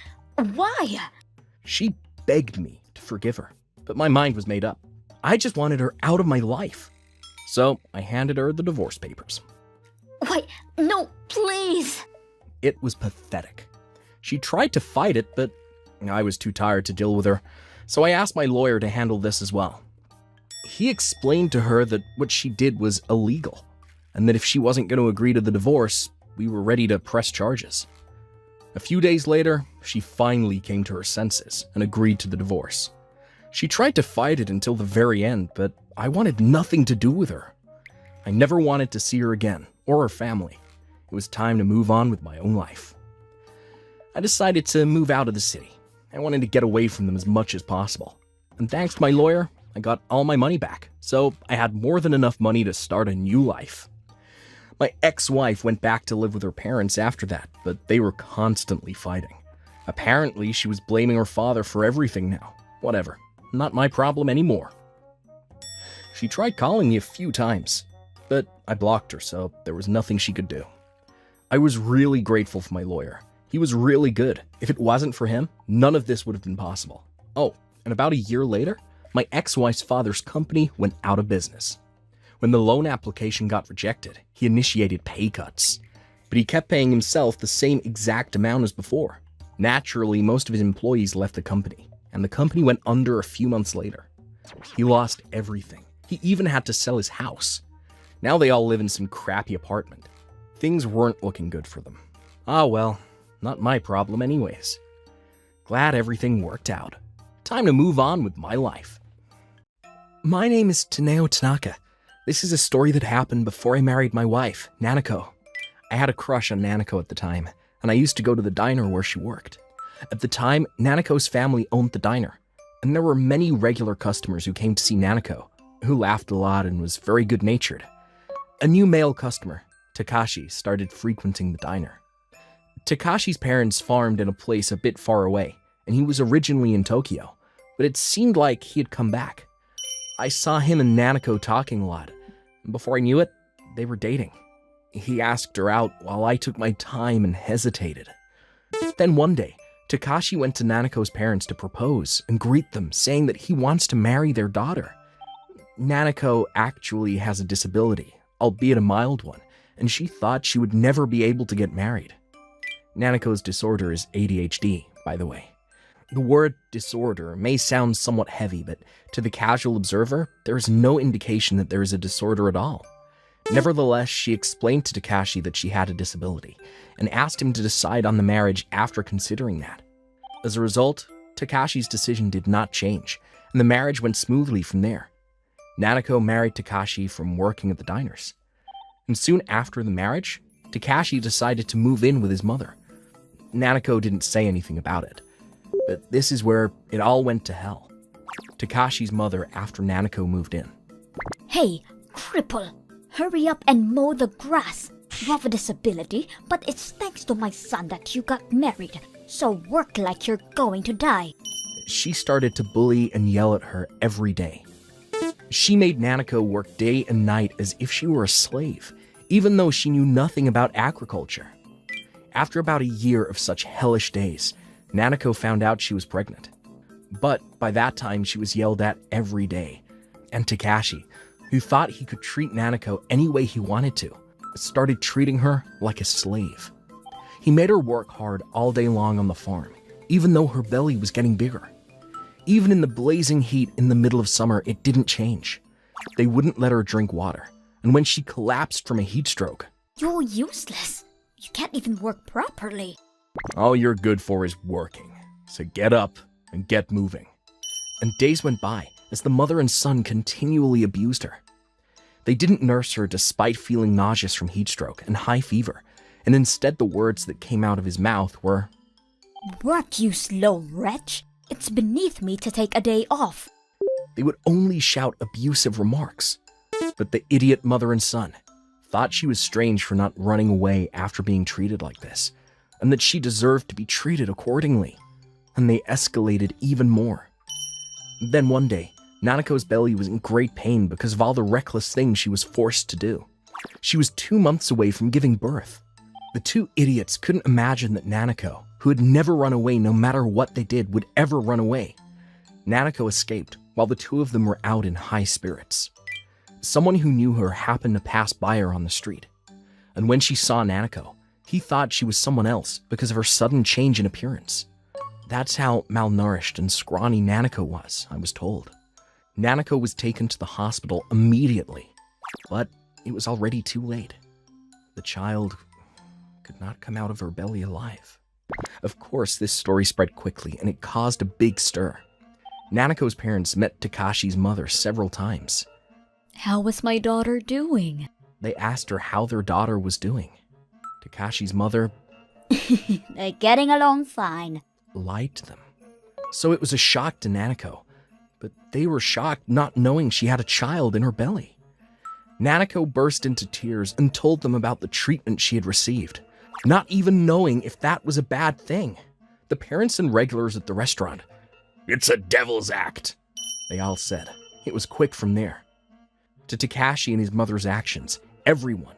Why? She begged me to forgive her, but my mind was made up. I just wanted her out of my life. So I handed her the divorce papers. Wait, no, please! It was pathetic. She tried to fight it, but I was too tired to deal with her, so I asked my lawyer to handle this as well. He explained to her that what she did was illegal, and that if she wasn't going to agree to the divorce, we were ready to press charges. A few days later, she finally came to her senses and agreed to the divorce. She tried to fight it until the very end, but I wanted nothing to do with her. I never wanted to see her again, or her family. It was time to move on with my own life. I decided to move out of the city. I wanted to get away from them as much as possible. And thanks to my lawyer, I got all my money back, so I had more than enough money to start a new life. My ex-wife went back to live with her parents after that, but they were constantly fighting. Apparently, she was blaming her father for everything now. Whatever. Not my problem anymore. She tried calling me a few times, but I blocked her, so there was nothing she could do. I was really grateful for my lawyer. He was really good. If it wasn't for him, none of this would have been possible. Oh, and about a year later, my ex-wife's father's company went out of business. When the loan application got rejected, he initiated pay cuts. But he kept paying himself the same exact amount as before. Naturally, most of his employees left the company, and the company went under a few months later. He lost everything. He even had to sell his house. Now they all live in some crappy apartment. Things weren't looking good for them. Ah well, not my problem anyways. Glad everything worked out. Time to move on with my life. My name is Taneo Tanaka. This is a story that happened before I married my wife, Nanako. I had a crush on Nanako at the time, and I used to go to the diner where she worked. At the time, Nanako's family owned the diner, and there were many regular customers who came to see Nanako, who laughed a lot and was very good-natured. A new male customer, Takashi, started frequenting the diner. Takashi's parents farmed in a place a bit far away, and he was originally in Tokyo, but it seemed like he had come back. I saw him and Nanako talking a lot, and before I knew it, they were dating. He asked her out while I took my time and hesitated. Then one day, Takashi went to Nanako's parents to propose and greet them, saying that he wants to marry their daughter. Nanako actually has a disability, albeit a mild one, and she thought she would never be able to get married. Nanako's disorder is ADHD, by the way. The word disorder may sound somewhat heavy, but to the casual observer, there is no indication that there is a disorder at all. Nevertheless, she explained to Takashi that she had a disability, and asked him to decide on the marriage after considering that. As a result, Takashi's decision did not change, and the marriage went smoothly from there. Nanako married Takashi from working at the diners. And soon after the marriage, Takashi decided to move in with his mother. Nanako didn't say anything about it, but this is where it all went to hell. Takashi's mother after Nanako moved in. Hey, cripple! Hurry up and mow the grass. You have a disability, but it's thanks to my son that you got married. So work like you're going to die. She started to bully and yell at her every day. She made Nanako work day and night as if she were a slave, even though she knew nothing about agriculture. After about a year of such hellish days, Nanako found out she was pregnant. But by that time, she was yelled at every day. And Takashi, who thought he could treat Nanako any way he wanted to, started treating her like a slave. He made her work hard all day long on the farm, even though her belly was getting bigger. Even in the blazing heat in the middle of summer, it didn't change. They wouldn't let her drink water, and when she collapsed from a heat stroke... You're useless. You can't even work properly. All you're good for is working, so get up and get moving. And days went by as the mother and son continually abused her. They didn't nurse her despite feeling nauseous from heat stroke and high fever, and instead the words that came out of his mouth were, "Work, you slow wretch. It's beneath me to take a day off." They would only shout abusive remarks. But the idiot mother and son thought she was strange for not running away after being treated like this, and that she deserved to be treated accordingly. And they escalated even more. Then one day, Nanako's belly was in great pain because of all the reckless things she was forced to do. She was 2 months away from giving birth. The two idiots couldn't imagine that Nanako, who had never run away no matter what they did, would ever run away. Nanako escaped while the two of them were out in high spirits. Someone who knew her happened to pass by her on the street. And when she saw Nanako, he thought she was someone else because of her sudden change in appearance. That's how malnourished and scrawny Nanako was, I was told. Nanako was taken to the hospital immediately, but it was already too late. The child could not come out of her belly alive. Of course, this story spread quickly, and it caused a big stir. Nanako's parents met Takashi's mother several times. How was my daughter doing? They asked her how their daughter was doing. Takashi's mother They're getting along fine. lied to them. So it was a shock to Nanako, but they were shocked not knowing she had a child in her belly. Nanako burst into tears and told them about the treatment she had received, not even knowing if that was a bad thing. The parents and regulars at the restaurant, "It's a devil's act," they all said. It was quick from there. To Takashi and his mother's actions, everyone,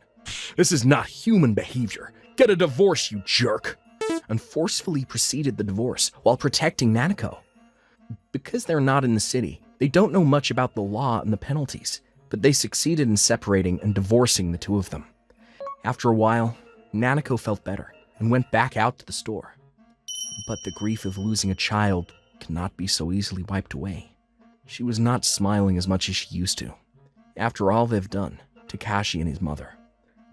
"This is not human behavior. Get a divorce, you jerk," and forcefully preceded the divorce while protecting Nanako. Because they're not in the city, they don't know much about the law and the penalties, but they succeeded in separating and divorcing the two of them. After a while, Nanako felt better and went back out to the store. But the grief of losing a child cannot be so easily wiped away. She was not smiling as much as she used to. After all they've done, Takashi and his mother,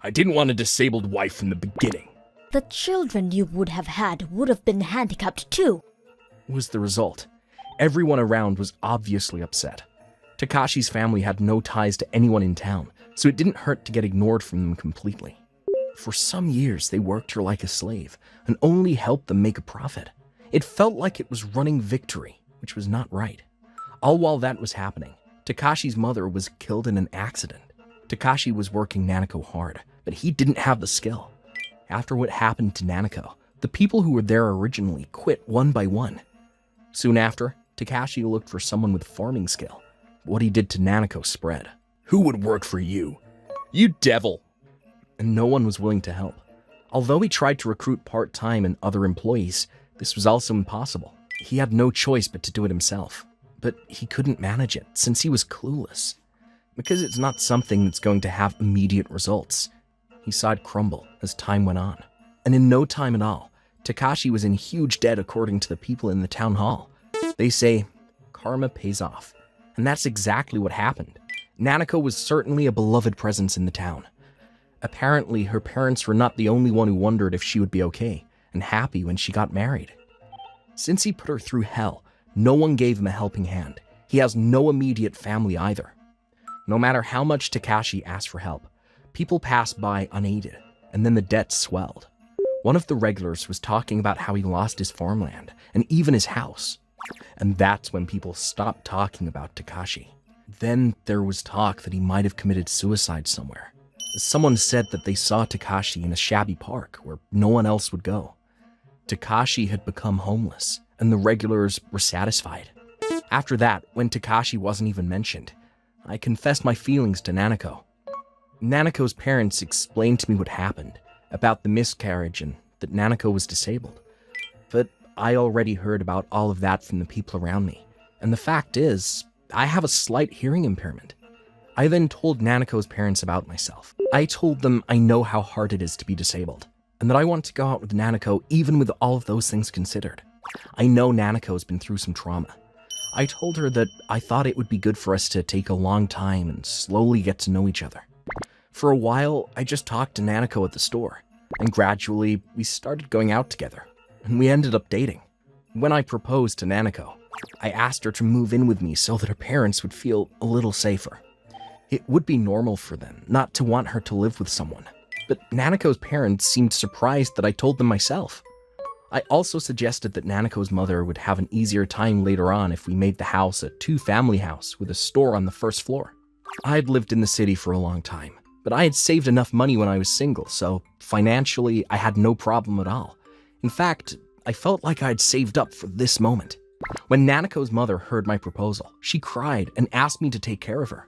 "I didn't want a disabled wife from the beginning," The children you would have had would have been handicapped too. was the result. Everyone around was obviously upset. Takashi's family had no ties to anyone in town, so it didn't hurt to get ignored from them completely. For some years, they worked her like a slave and only helped them make a profit. It felt like it was running victory, which was not right. All while that was happening, Takashi's mother was killed in an accident. Takashi was working Nanako hard, but he didn't have the skill. After what happened to Nanako, the people who were there originally quit one by one. Soon after, Takashi looked for someone with farming skill. What he did to Nanako spread. "Who would work for you? You devil!" And no one was willing to help. Although he tried to recruit part-time and other employees, this was also impossible. He had no choice but to do it himself. But he couldn't manage it since he was clueless. Because it's not something that's going to have immediate results. He saw it crumble as time went on. And in no time at all, Takashi was in huge debt according to the people in the town hall. They say, karma pays off. And that's exactly what happened. Nanako was certainly a beloved presence in the town. Apparently, her parents were not the only one who wondered if she would be okay and happy when she got married. Since he put her through hell, no one gave him a helping hand. He has no immediate family either. No matter how much Takashi asked for help, people passed by unaided, and then the debt swelled. One of the regulars was talking about how he lost his farmland and even his house. And that's when people stopped talking about Takashi. Then there was talk that he might have committed suicide somewhere. Someone said that they saw Takashi in a shabby park where no one else would go. Takashi had become homeless, and the regulars were satisfied. After that, when Takashi wasn't even mentioned, I confessed my feelings to Nanako. Nanako's parents explained to me what happened, about the miscarriage and that Nanako was disabled. But I already heard about all of that from the people around me, and the fact is, I have a slight hearing impairment. I then told Nanako's parents about myself. I told them I know how hard it is to be disabled, and that I want to go out with Nanako even with all of those things considered. I know Nanako's been through some trauma. I told her that I thought it would be good for us to take a long time and slowly get to know each other. For a while, I just talked to Nanako at the store, and gradually we started going out together, and we ended up dating. When I proposed to Nanako, I asked her to move in with me so that her parents would feel a little safer. It would be normal for them not to want her to live with someone, but Nanako's parents seemed surprised that I told them myself. I also suggested that Nanako's mother would have an easier time later on if we made the house a two-family house with a store on the first floor. I had lived in the city for a long time, but I had saved enough money when I was single, so financially I had no problem at all. In fact, I felt like I had saved up for this moment. When Nanako's mother heard my proposal, she cried and asked me to take care of her.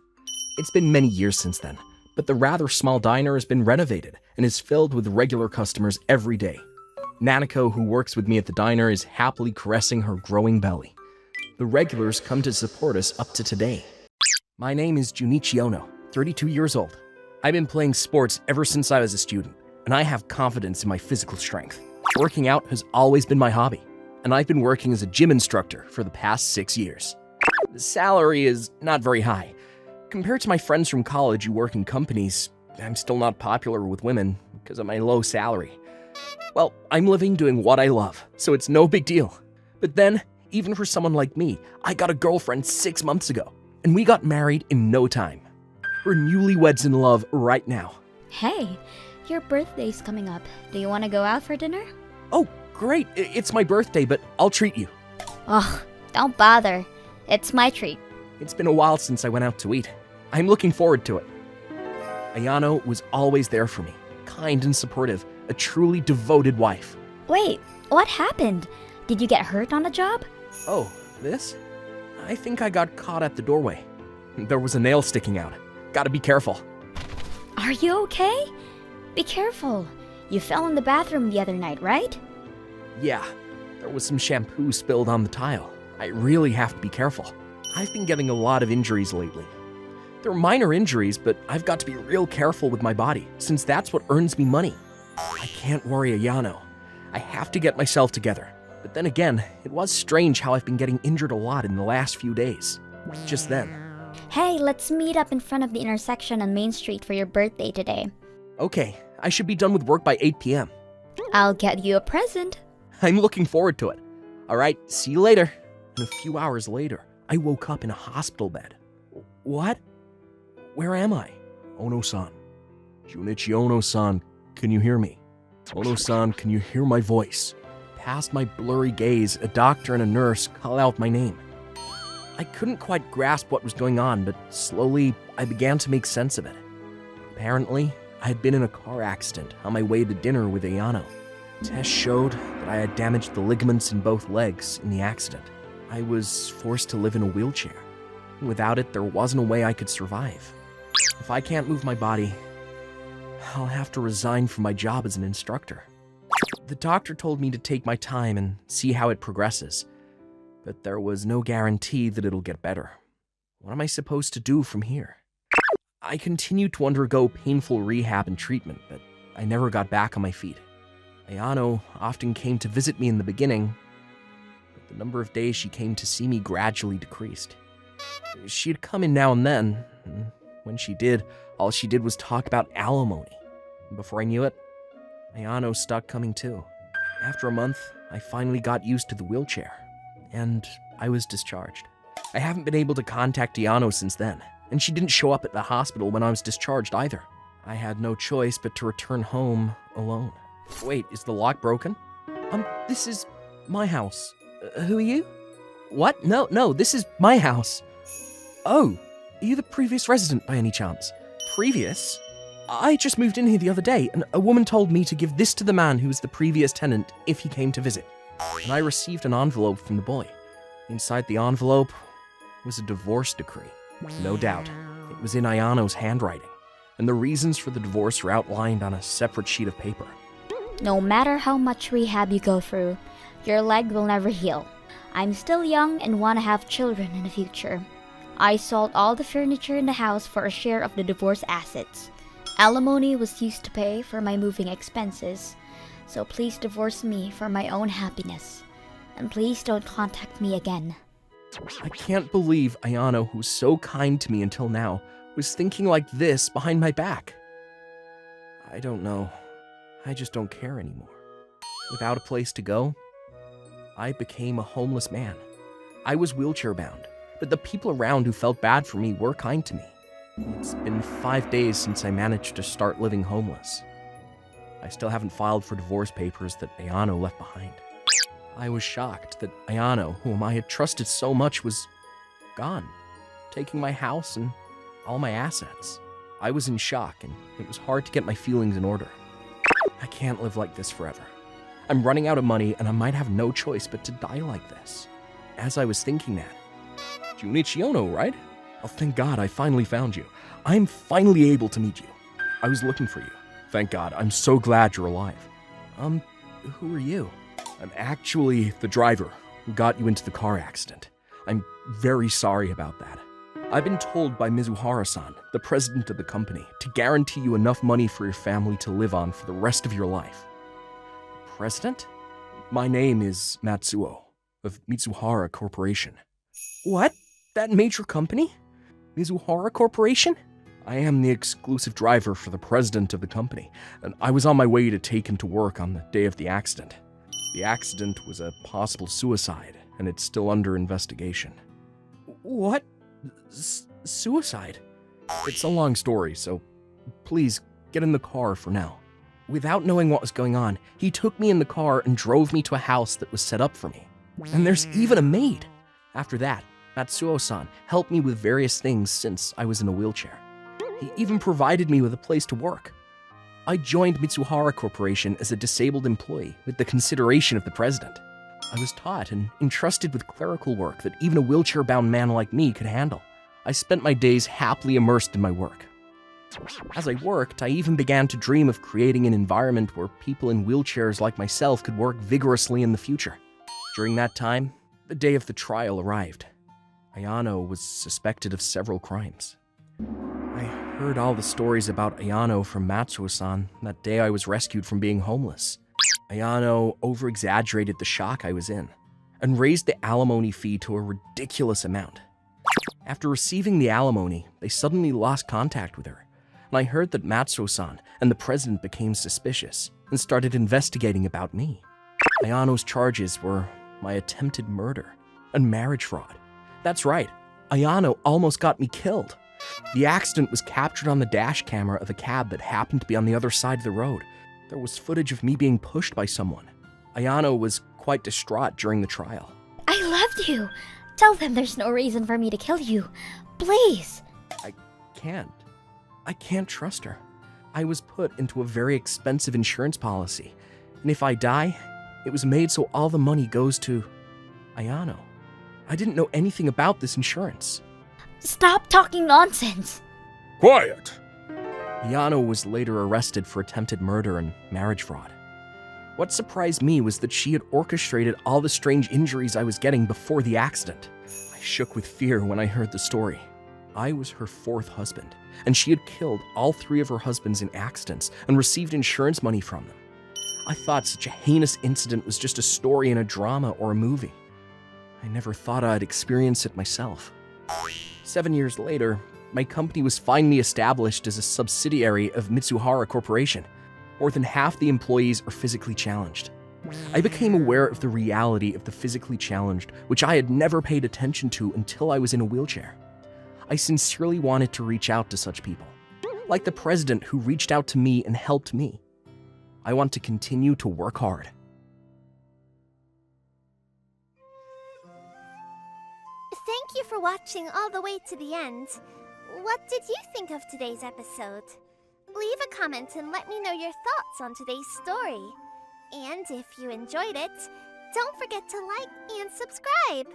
It's been many years since then, but the rather small diner has been renovated and is filled with regular customers every day. Nanako, who works with me at the diner, is happily caressing her growing belly. The regulars come to support us up to today. My name is Junichi Ono, 32 years old. I've been playing sports ever since I was a student, and I have confidence in my physical strength. Working out has always been my hobby, and I've been working as a gym instructor for the past 6 years. The salary is not very high. Compared to my friends from college who work in companies, I'm still not popular with women because of my low salary. Well, I'm living doing what I love, so it's no big deal. But then, even for someone like me, I got a girlfriend 6 months ago, and we got married in no time. We're newlyweds in love right now. Hey, your birthday's coming up. Do you want to go out for dinner? Oh, great. It's my birthday, but I'll treat you. Oh, don't bother. It's my treat. It's been a while since I went out to eat. I'm looking forward to it. Ayano was always there for me, kind and supportive, a truly devoted wife. Wait, what happened? Did you get hurt on the job? Oh, this? I think I got caught at the doorway. There was a nail sticking out. Gotta be careful. Are you okay? Be careful. You fell in the bathroom the other night, right? Yeah, there was some shampoo spilled on the tile. I really have to be careful. I've been getting a lot of injuries lately. They're minor injuries, but I've got to be real careful with my body, since that's what earns me money. I can't worry Ayano. I have to get myself together. But then again, it was strange how I've been getting injured a lot in the last few days. Just then. Hey, let's meet up in front of the intersection on Main Street for your birthday today. Okay, I should be done with work by 8 p.m. I'll get you a present. I'm looking forward to it. Alright, see you later. And a few hours later, I woke up in a hospital bed. What? Where am I? Ono-san. Junichi Ono-san, can you hear me? Ono-san, can you hear my voice? Past my blurry gaze, a doctor and a nurse call out my name. I couldn't quite grasp what was going on, but slowly I began to make sense of it. Apparently, I had been in a car accident on my way to dinner with Ayano. Tests showed that I had damaged the ligaments in both legs in the accident. I was forced to live in a wheelchair. Without it, there wasn't a way I could survive. If I can't move my body, I'll have to resign from my job as an instructor. The doctor told me to take my time and see how it progresses, but there was no guarantee that it'll get better. What am I supposed to do from here? I continued to undergo painful rehab and treatment, but I never got back on my feet. Ayano often came to visit me in the beginning, but the number of days she came to see me gradually decreased. She'd come in now and then, and when she did, all she did was talk about alimony. And before I knew it, Ayano stopped coming too. After a month, I finally got used to the wheelchair, and I was discharged. I haven't been able to contact Ayano since then, and she didn't show up at the hospital when I was discharged either. I had no choice but to return home alone. Wait, is the lock broken? This is my house. Who are you? What? No, this is my house. Oh, are you the previous resident by any chance? Previous? I just moved in here the other day, and a woman told me to give this to the man who was the previous tenant if he came to visit. And I received an envelope from the boy. Inside the envelope was a divorce decree. No doubt, it was in Ayano's handwriting, and the reasons for the divorce were outlined on a separate sheet of paper. No matter how much rehab you go through, your leg will never heal. I'm still young and want to have children in the future. I sold all the furniture in the house for a share of the divorce assets. Alimony was used to pay for my moving expenses, so please divorce me for my own happiness. And please don't contact me again. I can't believe Ayano, who's so kind to me until now, was thinking like this behind my back. I don't know. I just don't care anymore. Without a place to go, I became a homeless man. I was wheelchair-bound, but the people around who felt bad for me were kind to me. It's been 5 days since I managed to start living homeless. I still haven't filed for divorce papers that Ayano left behind. I was shocked that Ayano, whom I had trusted so much, was gone, taking my house and all my assets. I was in shock, and it was hard to get my feelings in order. I can't live like this forever. I'm running out of money, and I might have no choice but to die like this. As I was thinking that, Junichi Ono, right? Oh, thank God I finally found you. I'm finally able to meet you. I was looking for you. Thank God. I'm so glad you're alive. Who are you? I'm actually the driver who got you into the car accident. I'm very sorry about that. I've been told by Mizuhara-san, the president of the company, to guarantee you enough money for your family to live on for the rest of your life. President? My name is Matsuo, of Mitsuhara Corporation. What? That major company? Mizuhara Corporation? I am the exclusive driver for the president of the company, and I was on my way to take him to work on the day of the accident. The accident was a possible suicide, and it's still under investigation. What? Suicide? It's a long story, so please get in the car for now. Without knowing what was going on, he took me in the car and drove me to a house that was set up for me. And there's even a maid. After that, Matsuo-san helped me with various things since I was in a wheelchair. He even provided me with a place to work. I joined Mitsuhara Corporation as a disabled employee with the consideration of the president. I was taught and entrusted with clerical work that even a wheelchair-bound man like me could handle. I spent my days happily immersed in my work. As I worked, I even began to dream of creating an environment where people in wheelchairs like myself could work vigorously in the future. During that time, the day of the trial arrived. Ayano was suspected of several crimes. I heard all the stories about Ayano from Matsuo-san that day I was rescued from being homeless. Ayano over-exaggerated the shock I was in and raised the alimony fee to a ridiculous amount. After receiving the alimony, they suddenly lost contact with her, and I heard that Matsuo-san and the president became suspicious and started investigating about me. Ayano's charges were my attempted murder and marriage fraud. That's right, Ayano almost got me killed. The accident was captured on the dash camera of a cab that happened to be on the other side of the road. There was footage of me being pushed by someone. Ayano was quite distraught during the trial. I loved you. Tell them there's no reason for me to kill you. Please. I can't trust her. I was put into a very expensive insurance policy, and if I die, it was made so all the money goes to Ayano. I didn't know anything about this insurance. Stop talking nonsense. Quiet! Ayano was later arrested for attempted murder and marriage fraud. What surprised me was that she had orchestrated all the strange injuries I was getting before the accident. I shook with fear when I heard the story. I was her fourth husband, and she had killed all 3 of her husbands in accidents and received insurance money from them. I thought such a heinous incident was just a story in a drama or a movie. I never thought I'd experience it myself. 7 years later, my company was finally established as a subsidiary of Mitsuhara Corporation. More than half the employees are physically challenged. I became aware of the reality of the physically challenged, which I had never paid attention to until I was in a wheelchair. I sincerely wanted to reach out to such people, like the president who reached out to me and helped me. I want to continue to work hard. Thank you for watching all the way to the end. What did you think of today's episode? Leave a comment and let me know your thoughts on today's story. And if you enjoyed it, don't forget to like and subscribe!